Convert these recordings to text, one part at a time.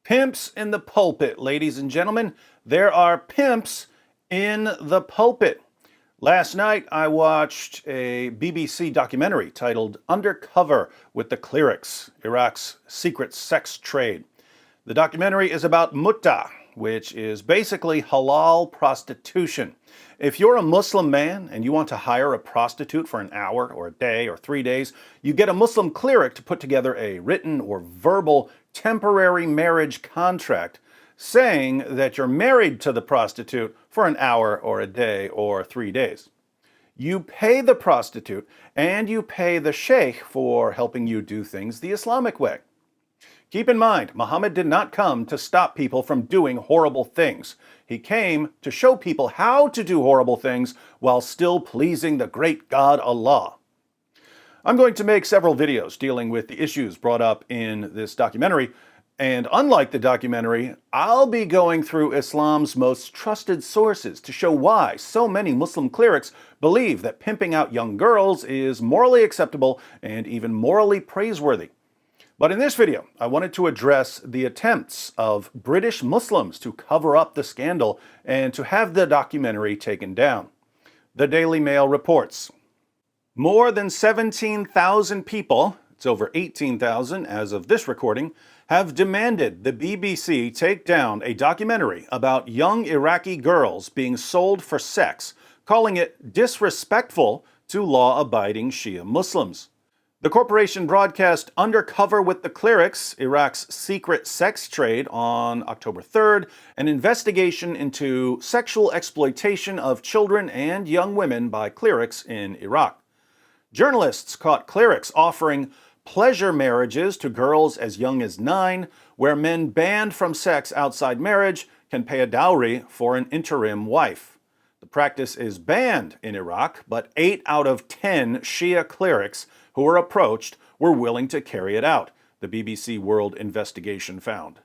Pimps in the pulpit, ladies and gentlemen. There are pimps in the pulpit. Last night, I watched a BBC documentary titled Undercover with the Clerics, Iraq's secret sex trade. The documentary is about mutta, which is basically halal prostitution. If you're a Muslim man and you want to hire a prostitute for an hour or a day or 3 days, you get a Muslim cleric to put together a written or verbal temporary marriage contract saying that you're married to the prostitute for an hour or a day or 3 days. You pay the prostitute and you pay the sheikh for helping you do things the Islamic way. Keep in mind, Muhammad did not come to stop people from doing horrible things. He came to show people how to do horrible things while still pleasing the great God Allah. I'm going to make several videos dealing with the issues brought up in this documentary, and unlike the documentary, I'll be going through Islam's most trusted sources to show why so many Muslim clerics believe that pimping out young girls is morally acceptable and even morally praiseworthy. But in this video, I wanted to address the attempts of British Muslims to cover up the scandal and to have the documentary taken down. The Daily Mail reports, more than 17,000 people, it's over 18,000 as of this recording, have demanded the BBC take down a documentary about young Iraqi girls being sold for sex, calling it disrespectful to law-abiding Shia Muslims. The corporation broadcast Undercover with the Clerics, Iraq's secret sex trade, on October 3rd, an investigation into sexual exploitation of children and young women by clerics in Iraq. Journalists caught clerics offering pleasure marriages to girls as young as 9, where men banned from sex outside marriage can pay a dowry for an interim wife. The practice is banned in Iraq, but 8 out of 10 Shia clerics who were approached were willing to carry it out, the BBC World investigation found.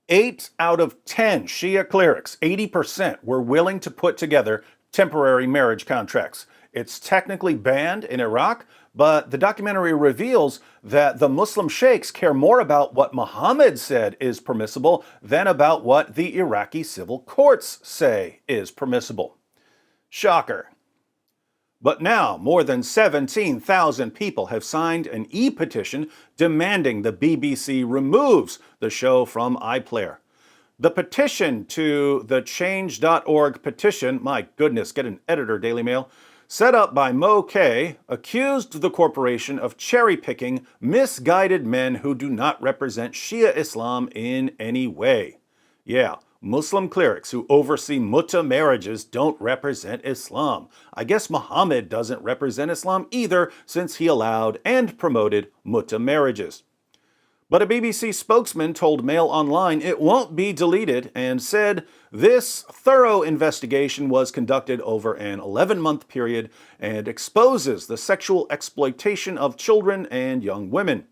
8 out of 10 Shia clerics, 80%, were willing to put together temporary marriage contracts. It's technically banned in Iraq, but the documentary reveals that the Muslim sheikhs care more about what Muhammad said is permissible than about what the Iraqi civil courts say is permissible. Shocker. But now, more than 17,000 people have signed an e-petition demanding the BBC removes the show from iPlayer. The petition to the Change.org petition, my goodness, get an editor, Daily Mail, set up by Mo K, accused the corporation of cherry-picking misguided men who do not represent Shia Islam in any way. Yeah, Muslim clerics who oversee mutta marriages don't represent Islam. I guess Muhammad doesn't represent Islam either, since he allowed and promoted mutta marriages. But a BBC spokesman told Mail Online it won't be deleted and said this thorough investigation was conducted over an 11-month period and exposes the sexual exploitation of children and young women.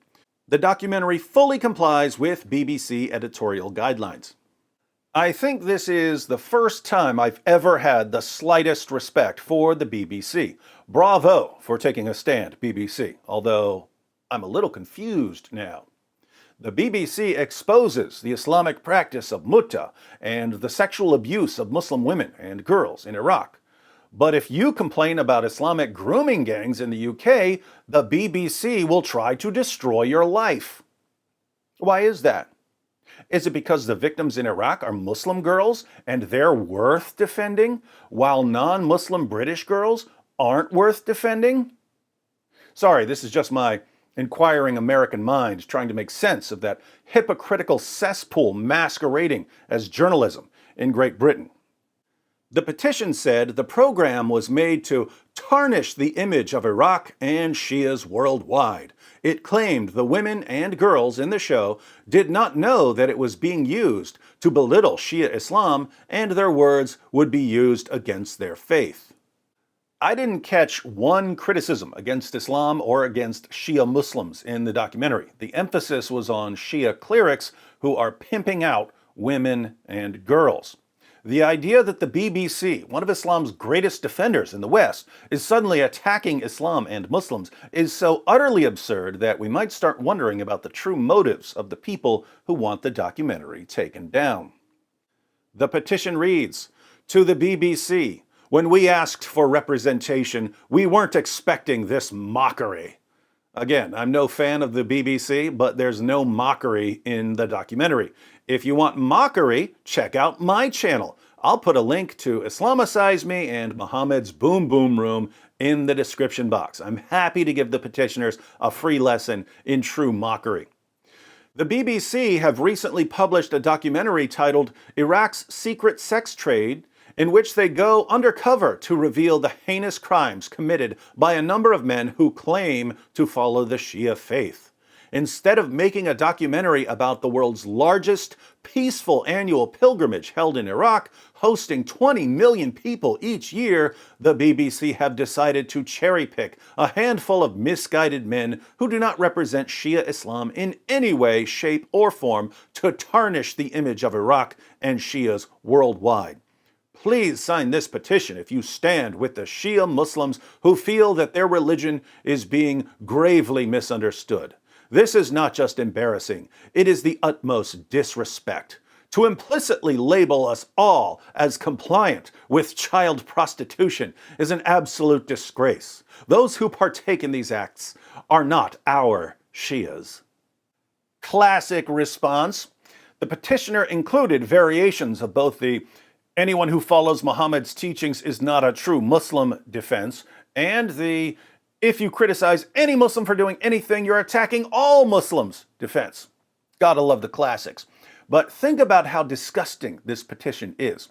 The documentary fully complies with BBC editorial guidelines. I think this is the first time I've ever had the slightest respect for the BBC. Bravo for taking a stand, BBC, although I'm a little confused now. The BBC exposes the Islamic practice of mutta and the sexual abuse of Muslim women and girls in Iraq. But if you complain about Islamic grooming gangs in the UK, the BBC will try to destroy your life. Why is that? Is it because the victims in Iraq are Muslim girls and they're worth defending, while non-Muslim British girls aren't worth defending? Sorry, this is just my inquiring American mind trying to make sense of that hypocritical cesspool masquerading as journalism in Great Britain. The petition said the program was made to tarnish the image of Iraq and Shias worldwide. It claimed the women and girls in the show did not know that it was being used to belittle Shia Islam, and their words would be used against their faith. I didn't catch one criticism against Islam or against Shia Muslims in the documentary. The emphasis was on Shia clerics who are pimping out women and girls. The idea that the BBC, one of Islam's greatest defenders in the West, is suddenly attacking Islam and Muslims is so utterly absurd that we might start wondering about the true motives of the people who want the documentary taken down. The petition reads, "To the BBC, when we asked for representation, we weren't expecting this mockery." Again, I'm no fan of the BBC, but there's no mockery in the documentary. If you want mockery, check out my channel. I'll put a link to Islamicize Me and Muhammad's Boom Boom Room in the description box. I'm happy to give the petitioners a free lesson in true mockery. The BBC have recently published a documentary titled Iraq's Secret Sex Trade, in which they go undercover to reveal the heinous crimes committed by a number of men who claim to follow the Shia faith. Instead of making a documentary about the world's largest peaceful annual pilgrimage held in Iraq, hosting 20 million people each year, the BBC have decided to cherry-pick a handful of misguided men who do not represent Shia Islam in any way, shape, or form to tarnish the image of Iraq and Shias worldwide. Please sign this petition if you stand with the Shia Muslims who feel that their religion is being gravely misunderstood. This is not just embarrassing, it is the utmost disrespect. To implicitly label us all as compliant with child prostitution is an absolute disgrace. Those who partake in these acts are not our Shias. Classic response. The petitioner included variations of both the "anyone who follows Muhammad's teachings is not a true Muslim" defense and the "if you criticize any Muslim for doing anything, you're attacking all Muslims" defense. Gotta love the classics. But think about how disgusting this petition is.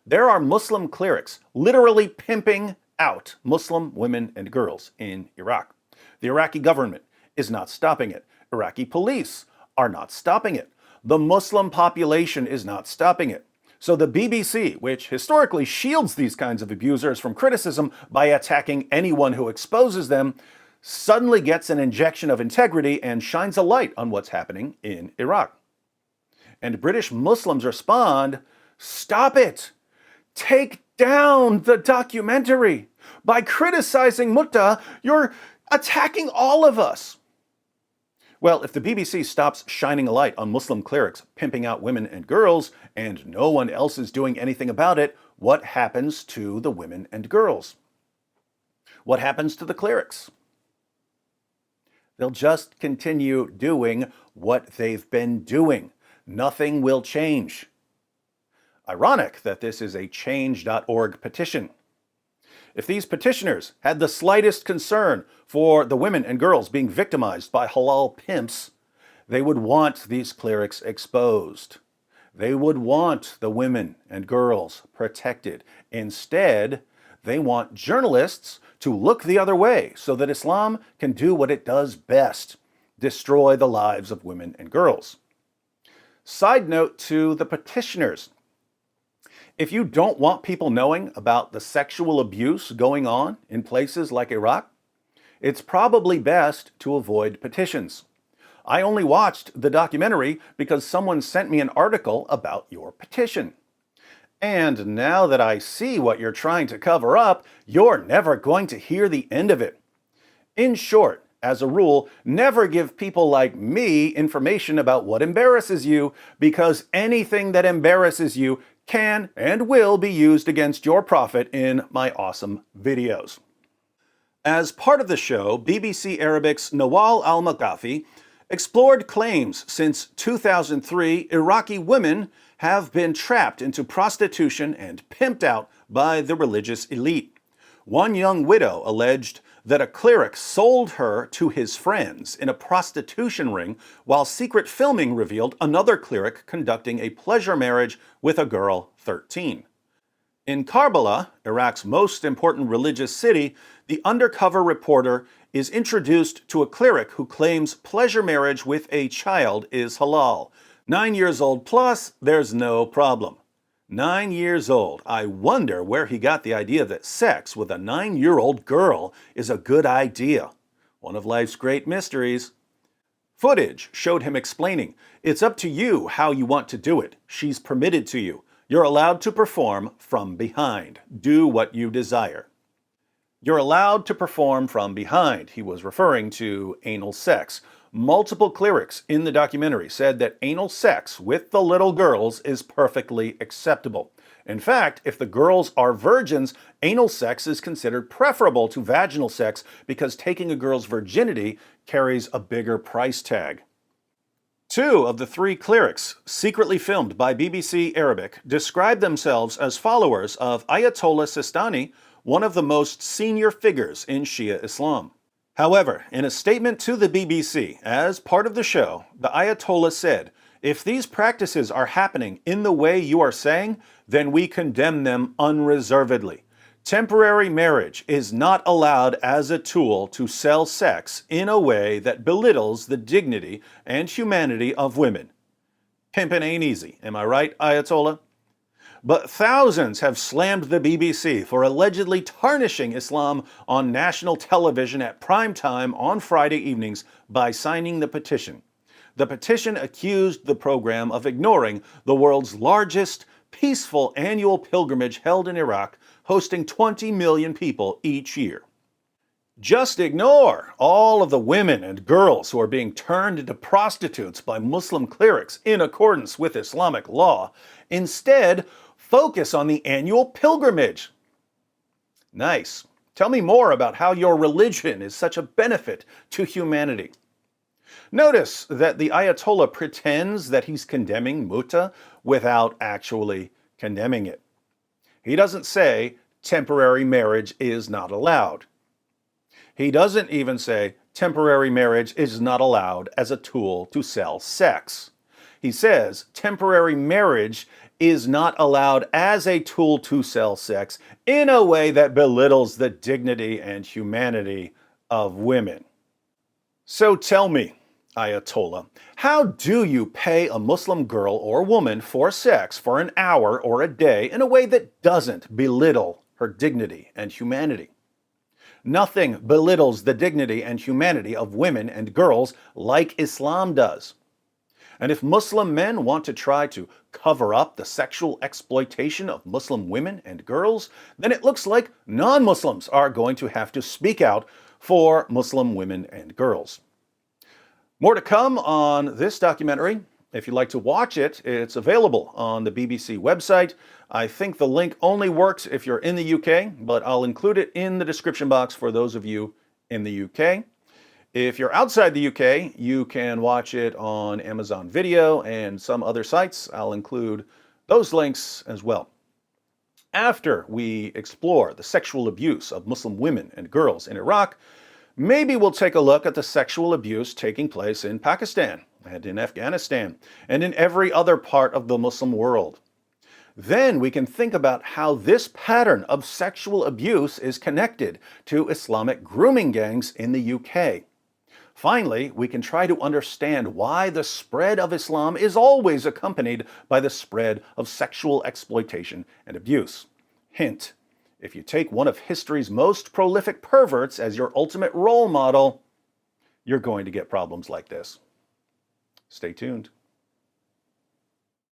There are Muslim clerics literally pimping out Muslim women and girls in Iraq. The Iraqi government is not stopping it. Iraqi police are not stopping it. The Muslim population is not stopping it. So the BBC, which historically shields these kinds of abusers from criticism by attacking anyone who exposes them, suddenly gets an injection of integrity and shines a light on what's happening in Iraq. And British Muslims respond, "Stop it! Take down the documentary! By criticizing Mutta, you're attacking all of us!" Well, if the BBC stops shining a light on Muslim clerics pimping out women and girls, and no one else is doing anything about it, what happens to the women and girls? What happens to the clerics? They'll just continue doing what they've been doing. Nothing will change. Ironic that this is a change.org petition. If these petitioners had the slightest concern for the women and girls being victimized by halal pimps, they would want these clerics exposed. They would want the women and girls protected. Instead, they want journalists to look the other way so that Islam can do what it does best: destroy the lives of women and girls. Side note to the petitioners. If you don't want people knowing about the sexual abuse going on in places like Iraq, it's probably best to avoid petitions. I only watched the documentary because someone sent me an article about your petition. And now that I see what you're trying to cover up, you're never going to hear the end of it. In short, as a rule, never give people like me information about what embarrasses you, because anything that embarrasses you can and will be used against your profit in my awesome videos. As part of the show, BBC Arabic's Nawal al-Maghafi explored claims since 2003 Iraqi women have been trapped into prostitution and pimped out by the religious elite. One young widow alleged that a cleric sold her to his friends in a prostitution ring, while secret filming revealed another cleric conducting a pleasure marriage with a girl 13. In Karbala, Iraq's most important religious city, the undercover reporter is introduced to a cleric who claims pleasure marriage with a child is halal. 9 years old plus, there's no problem. 9 years old. I wonder where he got the idea that sex with a 9-year-old girl is a good idea. One of life's great mysteries. Footage showed him explaining, "It's up to you how you want to do it. She's permitted to you. You're allowed to perform from behind. Do what you desire. You're allowed to perform from behind. He was referring to anal sex. Multiple clerics in the documentary said that anal sex with the little girls is perfectly acceptable. In fact, if the girls are virgins, anal sex is considered preferable to vaginal sex because taking a girl's virginity carries a bigger price tag. 2 of the 3 clerics, secretly filmed by BBC Arabic, described themselves as followers of Ayatollah Sistani, one of the most senior figures in Shia Islam. However, in a statement to the BBC as part of the show, the Ayatollah said, "If these practices are happening in the way you are saying, then we condemn them unreservedly. Temporary marriage is not allowed as a tool to sell sex in a way that belittles the dignity and humanity of women." Pimpin' ain't easy, am I right, Ayatollah? But thousands have slammed the BBC for allegedly tarnishing Islam on national television at prime time on Friday evenings by signing the petition. The petition accused the program of ignoring the world's largest peaceful annual pilgrimage held in Iraq, hosting 20 million people each year. Just ignore all of the women and girls who are being turned into prostitutes by Muslim clerics in accordance with Islamic law. Instead, focus on the annual pilgrimage. Nice. Tell me more about how your religion is such a benefit to humanity. Notice that the Ayatollah pretends that he's condemning muta without actually condemning it. He doesn't say temporary marriage is not allowed. He doesn't even say temporary marriage is not allowed as a tool to sell sex. He says temporary marriage is not allowed as a tool to sell sex in a way that belittles the dignity and humanity of women. So tell me, Ayatollah, how do you pay a Muslim girl or woman for sex for an hour or a day in a way that doesn't belittle her dignity and humanity? Nothing belittles the dignity and humanity of women and girls like Islam does. And if Muslim men want to try to cover up the sexual exploitation of Muslim women and girls, then it looks like non-Muslims are going to have to speak out for Muslim women and girls. More to come on this documentary. If you'd like to watch it, it's available on the BBC website. I think the link only works if you're in the UK, but I'll include it in the description box for those of you in the UK. If you're outside the UK, you can watch it on Amazon Video and some other sites. I'll include those links as well. After we explore the sexual abuse of Muslim women and girls in Iraq, maybe we'll take a look at the sexual abuse taking place in Pakistan and in Afghanistan and in every other part of the Muslim world. Then we can think about how this pattern of sexual abuse is connected to Islamic grooming gangs in the UK. Finally, we can try to understand why the spread of Islam is always accompanied by the spread of sexual exploitation and abuse. Hint: if you take one of history's most prolific perverts as your ultimate role model, you're going to get problems like this. Stay tuned.